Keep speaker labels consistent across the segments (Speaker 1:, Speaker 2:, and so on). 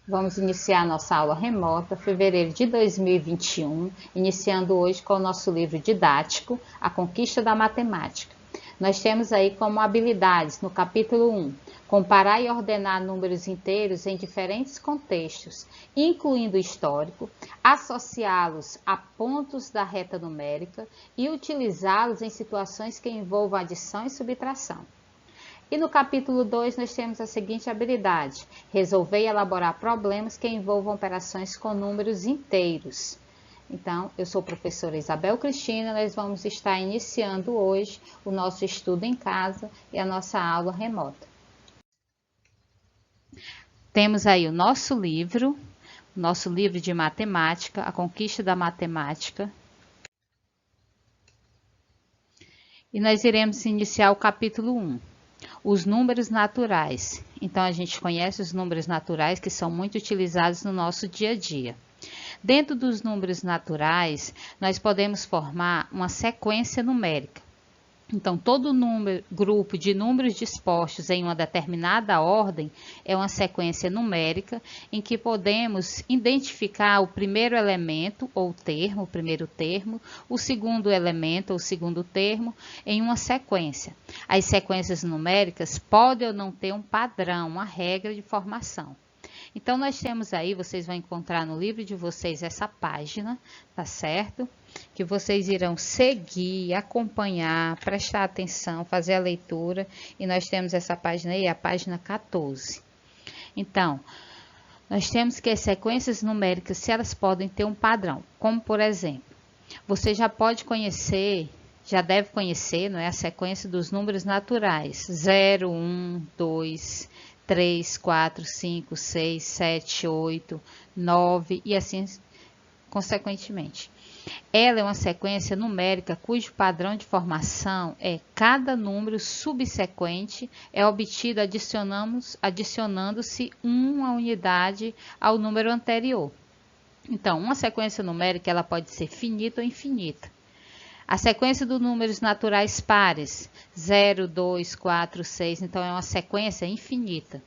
Speaker 1: Vamos iniciar nossa aula remota, fevereiro de 2021, iniciando hoje com o nosso livro didático, A Conquista da Matemática. Nós temos aí como habilidades, no capítulo 1, comparar e ordenar números inteiros em diferentes contextos, incluindo o histórico, associá-los a pontos da reta numérica e utilizá-los em situações que envolvam adição e subtração. E no capítulo 2 nós temos a seguinte habilidade: resolver e elaborar problemas que envolvam operações com números inteiros. Então, eu sou a professora Isabel Cristina, nós vamos estar iniciando hoje o nosso estudo em casa e a nossa aula remota. Temos aí o nosso livro de matemática, A Conquista da Matemática. E nós iremos iniciar o capítulo 1. Os números naturais. Então, a gente conhece os números naturais que são muito utilizados no nosso dia a dia. Dentro dos números naturais, nós podemos formar uma sequência numérica. Então, todo grupo de números dispostos em uma determinada ordem é uma sequência numérica em que podemos identificar o primeiro elemento ou termo, o primeiro termo, o segundo elemento ou segundo termo em uma sequência. As sequências numéricas podem ou não ter um padrão, uma regra de formação. Então, nós temos aí, vocês vão encontrar no livro de vocês essa página, tá certo? Que vocês irão seguir, acompanhar, prestar atenção, fazer a leitura. E nós temos essa página aí, a página 14. Então, nós temos que as sequências numéricas, se elas podem ter um padrão, como por exemplo, você já pode conhecer, já deve conhecer, não é, a sequência dos números naturais, 0, 1, 2, 3, 4, 5, 6, 7, 8, 9 e assim consequentemente. Ela é uma sequência numérica cujo padrão de formação é cada número subsequente é obtido adicionando-se uma unidade ao número anterior. Então, uma sequência numérica ela pode ser finita ou infinita. A sequência dos números naturais pares, 0, 2, 4, 6, então é uma sequência infinita.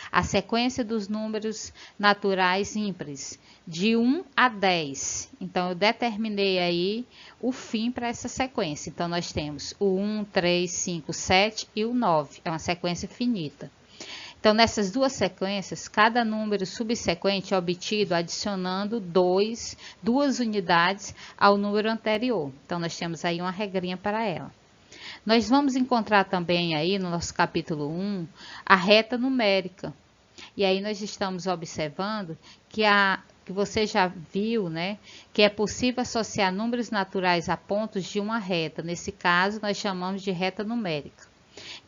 Speaker 1: A sequência dos números naturais ímpares, de 1 a 10. Então, eu determinei aí o fim para essa sequência. Então, nós temos o 1, 3, 5, 7 e o 9. É uma sequência finita. Então, nessas duas sequências, cada número subsequente é obtido adicionando duas unidades ao número anterior. Então, nós temos aí uma regrinha para ela. Nós vamos encontrar também aí no nosso capítulo 1 a reta numérica. E aí nós estamos observando que você já viu, né, que é possível associar números naturais a pontos de uma reta. Nesse caso, nós chamamos de reta numérica.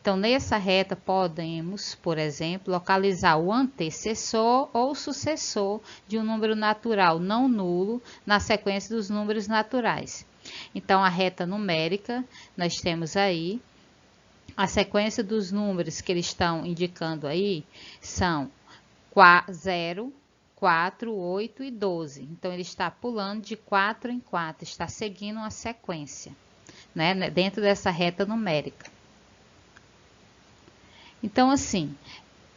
Speaker 1: Então, nessa reta, podemos, por exemplo, localizar o antecessor ou sucessor de um número natural não nulo na sequência dos números naturais. Então, a reta numérica, nós temos aí, a sequência dos números que eles estão indicando aí são 0, 4, 8 e 12. Então, ele está pulando de 4 em 4, está seguindo uma sequência, né, dentro dessa reta numérica. Então, assim,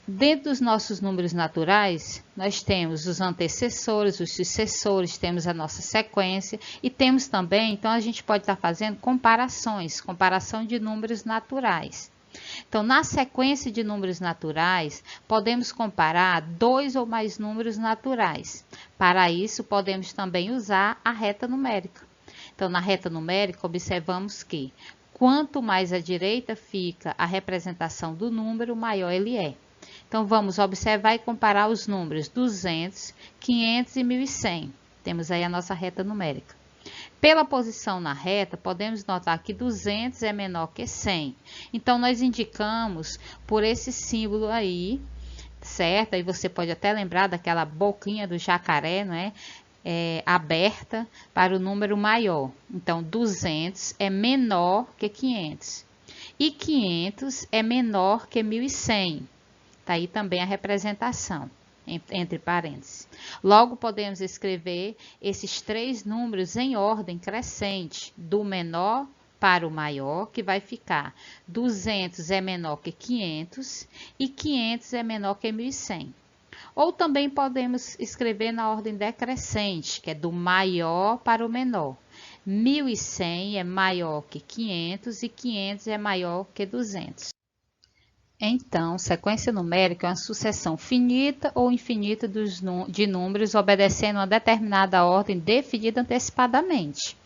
Speaker 1: dentro dos nossos números naturais, nós temos os antecessores, os sucessores, temos a nossa sequência e temos também, então a gente pode estar fazendo comparação de números naturais. Então, na sequência de números naturais, podemos comparar dois ou mais números naturais. Para isso, podemos também usar a reta numérica. Então, na reta numérica, observamos que quanto mais à direita fica a representação do número, maior ele é. Então, vamos observar e comparar os números 200, 500 e 1100. Temos aí a nossa reta numérica. Pela posição na reta, podemos notar que 200 é menor que 100. Então, nós indicamos por esse símbolo aí, certo? Aí você pode até lembrar daquela boquinha do jacaré, não é? Aberta para o número maior. Então, 200 é menor que 500. E 500 é menor que 1100. Está aí também a representação, entre parênteses. Logo, podemos escrever esses três números em ordem crescente, do menor para o maior, que vai ficar 200 é menor que 500 e 500 é menor que 1100. Ou também podemos escrever na ordem decrescente, que é do maior para o menor. 1.100 é maior que 500 e 500 é maior que 200. Então, sequência numérica é uma sucessão finita ou infinita de números obedecendo uma determinada ordem definida antecipadamente.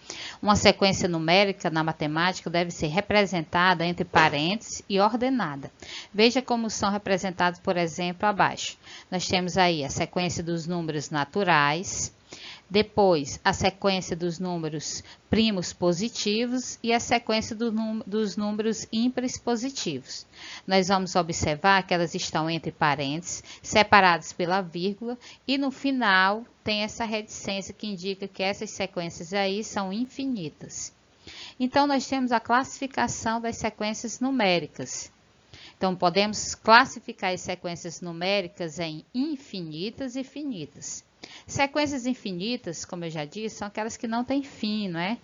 Speaker 1: Uma sequência numérica na matemática deve ser representada entre parênteses e ordenada. Veja como são representados, por exemplo, abaixo. Nós temos aí a sequência dos números naturais, depois a sequência dos números primos positivos e a sequência dos números ímpares positivos. Nós vamos observar que elas estão entre parênteses, separadas pela vírgula, e no final tem essa reticência que indica que essas sequências aí são infinitas. Então, nós temos a classificação das sequências numéricas. Então, podemos classificar as sequências numéricas em infinitas e finitas. Sequências infinitas, como eu já disse, são aquelas que não têm fim, não é?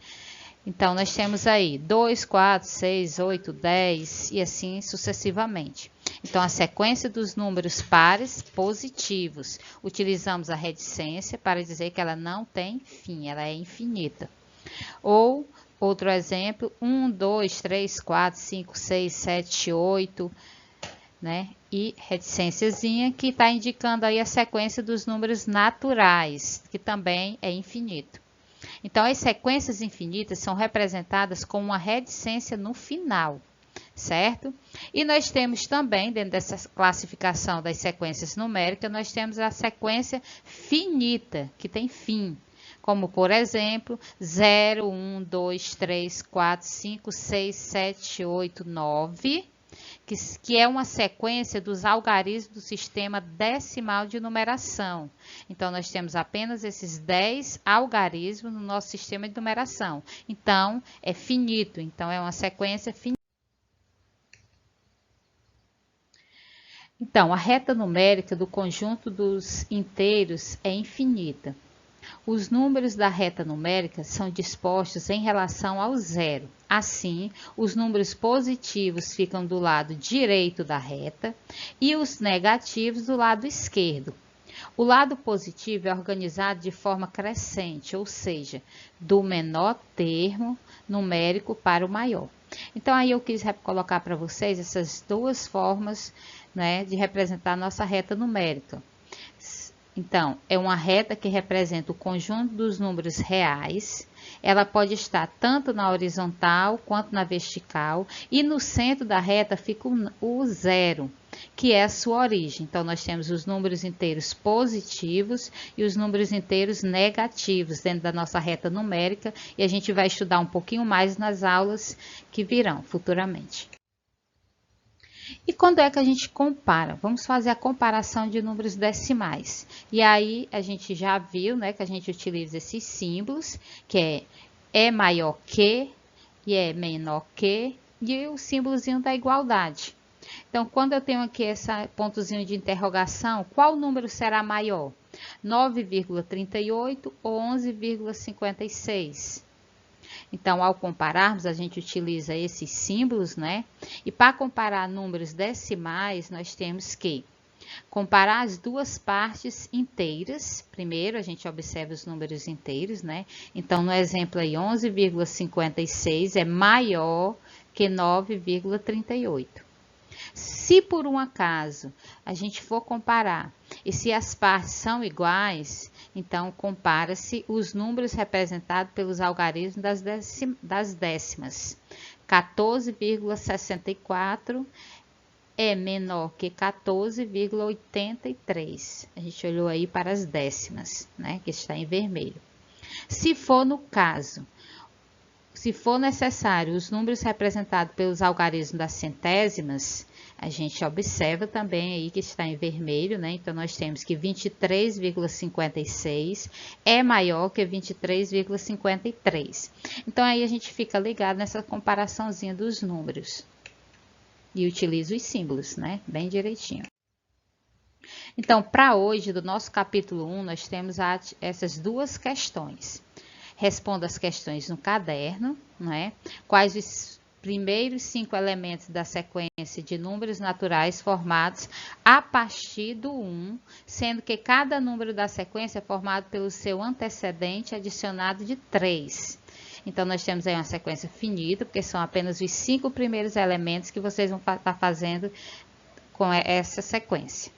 Speaker 1: Então, nós temos aí 2, 4, 6, 8, 10 e assim sucessivamente. Então, a sequência dos números pares positivos. Utilizamos a reticência para dizer que ela não tem fim, ela é infinita. Ou, outro exemplo, 1, 2, 3, 4, 5, 6, 7, 8... né? E reticênciazinha que está indicando aí a sequência dos números naturais, que também é infinito. Então, as sequências infinitas são representadas com uma reticência no final, certo? E nós temos também, dentro dessa classificação das sequências numéricas, nós temos a sequência finita, que tem fim. Como, por exemplo, 0, 1, 2, 3, 4, 5, 6, 7, 8, 9... que é uma sequência dos algarismos do sistema decimal de numeração. Então, nós temos apenas esses 10 algarismos no nosso sistema de numeração. Então, é finito. Então, é uma sequência finita. Então, a reta numérica do conjunto dos inteiros é infinita. Os números da reta numérica são dispostos em relação ao zero. Assim, os números positivos ficam do lado direito da reta e os negativos do lado esquerdo. O lado positivo é organizado de forma crescente, ou seja, do menor termo numérico para o maior. Então, aí eu quis colocar para vocês essas duas formas, né, de representar a nossa reta numérica. Então, é uma reta que representa o conjunto dos números reais. Ela pode estar tanto na horizontal quanto na vertical. E no centro da reta fica o zero, que é a sua origem. Então, nós temos os números inteiros positivos e os números inteiros negativos dentro da nossa reta numérica. E a gente vai estudar um pouquinho mais nas aulas que virão futuramente. E quando é que a gente compara? Vamos fazer a comparação de números decimais. E aí, a gente já viu, né, que a gente utiliza esses símbolos, que é maior que, e é menor que, e o símbolozinho da igualdade. Então, quando eu tenho aqui esse pontozinho de interrogação, qual número será maior? 9,38 ou 11,56? Então, ao compararmos, a gente utiliza esses símbolos, né? E para comparar números decimais, nós temos que comparar as duas partes inteiras. Primeiro, a gente observa os números inteiros, né? Então, no exemplo aí, 11,56 é maior que 9,38. Se por um acaso a gente for comparar e se as partes são iguais, então compara-se os números representados pelos algarismos das décimas. 14,64 é menor que 14,83. A gente olhou aí para as décimas, né, que está em vermelho. Se for necessário os números representados pelos algarismos das centésimas, a gente observa também aí que está em vermelho, né? Então, nós temos que 23,56 é maior que 23,53. Então, aí a gente fica ligado nessa comparaçãozinha dos números. E utiliza os símbolos, né? Bem direitinho. Então, para hoje, do nosso capítulo 1, nós temos essas duas questões. Responda as questões no caderno, né? Quais primeiros 5 elementos da sequência de números naturais formados a partir do 1, sendo que cada número da sequência é formado pelo seu antecedente adicionado de 3. Então, nós temos aí uma sequência finita, porque são apenas os 5 primeiros elementos que vocês vão estar fazendo com essa sequência.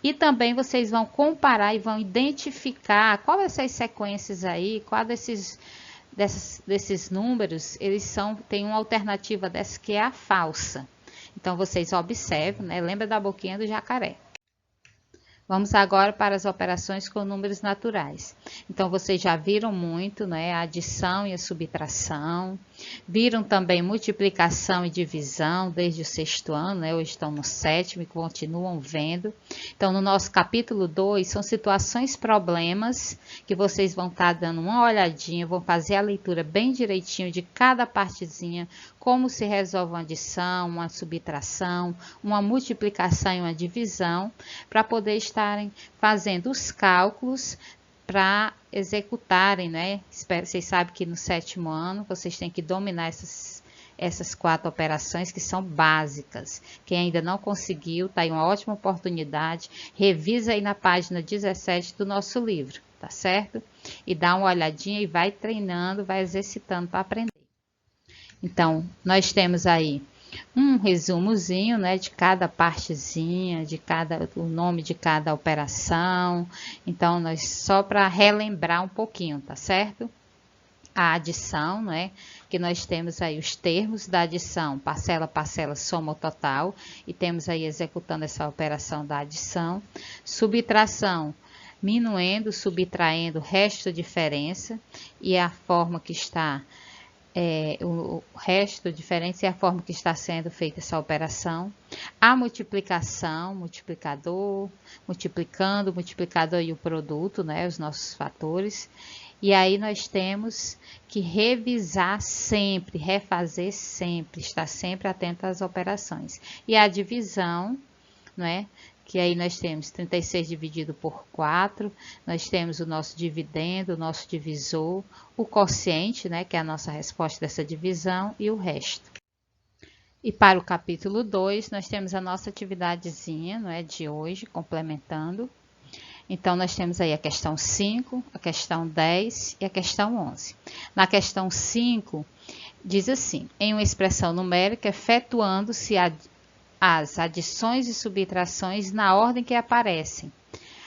Speaker 1: E também vocês vão comparar e vão identificar qual dessas sequências aí, qual desses números, tem uma alternativa dessa que é a falsa. Então, vocês observam, né? Lembra da boquinha do jacaré. Vamos agora para as operações com números naturais. Então, vocês já viram muito, né, a adição e a subtração. Viram também multiplicação e divisão desde o 6º ano, né? Hoje estão no 7º e continuam vendo. Então, no nosso capítulo 2, são situações, problemas, que vocês vão estar dando uma olhadinha, vão fazer a leitura bem direitinho de cada partezinha, como se resolve uma adição, uma subtração, uma multiplicação e uma divisão, para poder estarem fazendo os cálculos para executarem, né? Vocês sabem que no 7º ano vocês têm que dominar essas 4 operações que são básicas. Quem ainda não conseguiu, tá aí uma ótima oportunidade. Revisa aí na página 17 do nosso livro, tá certo? E dá uma olhadinha e vai treinando, vai exercitando para aprender. Então, nós temos aí um resumozinho, né, de cada partezinha, o nome de cada operação. Então, só para relembrar um pouquinho, tá certo? A adição, né, que nós temos aí os termos da adição, parcela, parcela, soma ou total, e temos aí executando essa operação da adição. Subtração, minuendo, subtraindo, resto, diferença, e a forma que está o resto diferente é a forma que está sendo feita essa operação. A multiplicação, multiplicador, multiplicando, multiplicador e o produto, né, os nossos fatores. E aí nós temos que revisar sempre, refazer sempre, estar sempre atento às operações. E a divisão, né? Que aí nós temos 36 dividido por 4, nós temos o nosso dividendo, o nosso divisor, o quociente, né, que é a nossa resposta dessa divisão, e o resto. E para o capítulo 2, nós temos a nossa atividadezinha, não é, de hoje, complementando. Então, nós temos aí a questão 5, a questão 10 e a questão 11. Na questão 5, diz assim: em uma expressão numérica, efetuando-se as adições e subtrações na ordem que aparecem.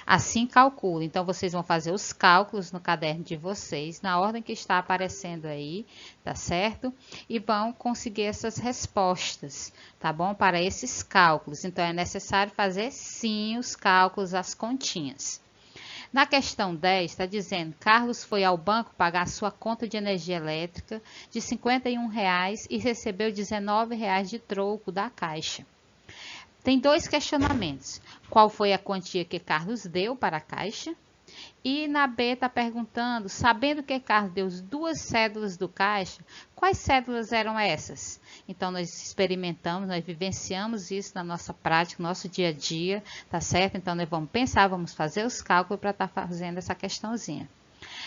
Speaker 1: Assim calcula. Então, vocês vão fazer os cálculos no caderno de vocês, na ordem que está aparecendo aí, tá certo? E vão conseguir essas respostas, tá bom? Para esses cálculos. Então, é necessário fazer sim os cálculos, as continhas. Na questão 10, está dizendo: Carlos foi ao banco pagar sua conta de energia elétrica de R$ 51,00 e recebeu R$ 19,00 de troco da Caixa. Tem 2 questionamentos. Qual foi a quantia que Carlos deu para a Caixa? E na B está perguntando, sabendo que Carlos deu 2 cédulas do Caixa, quais cédulas eram essas? Então, nós experimentamos, nós vivenciamos isso na nossa prática, no nosso dia a dia, tá certo? Então, nós vamos pensar, vamos fazer os cálculos para estar fazendo essa questãozinha.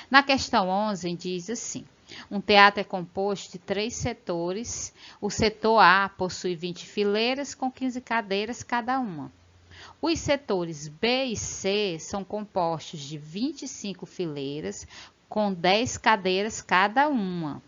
Speaker 1: Na questão 11, diz assim: um teatro é composto de 3 setores. O setor A possui 20 fileiras com 15 cadeiras cada uma. Os setores B e C são compostos de 25 fileiras com 10 cadeiras cada uma.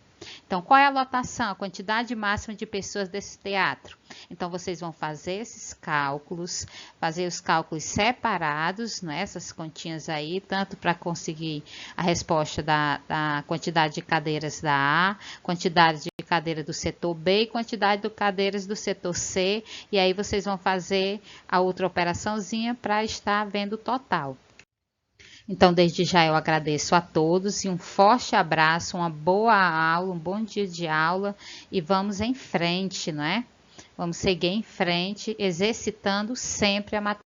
Speaker 1: Então, qual é a lotação, a quantidade máxima de pessoas desse teatro? Então, vocês vão fazer esses cálculos, fazer os cálculos separados, né, essas continhas aí, tanto para conseguir a resposta da quantidade de cadeiras da A, quantidade de cadeira do setor B e quantidade de cadeiras do setor C, e aí vocês vão fazer a outra operaçãozinha para estar vendo o total. Então, desde já eu agradeço a todos e um forte abraço, uma boa aula, um bom dia de aula e vamos em frente, não é? Vamos seguir em frente, exercitando sempre a matemática.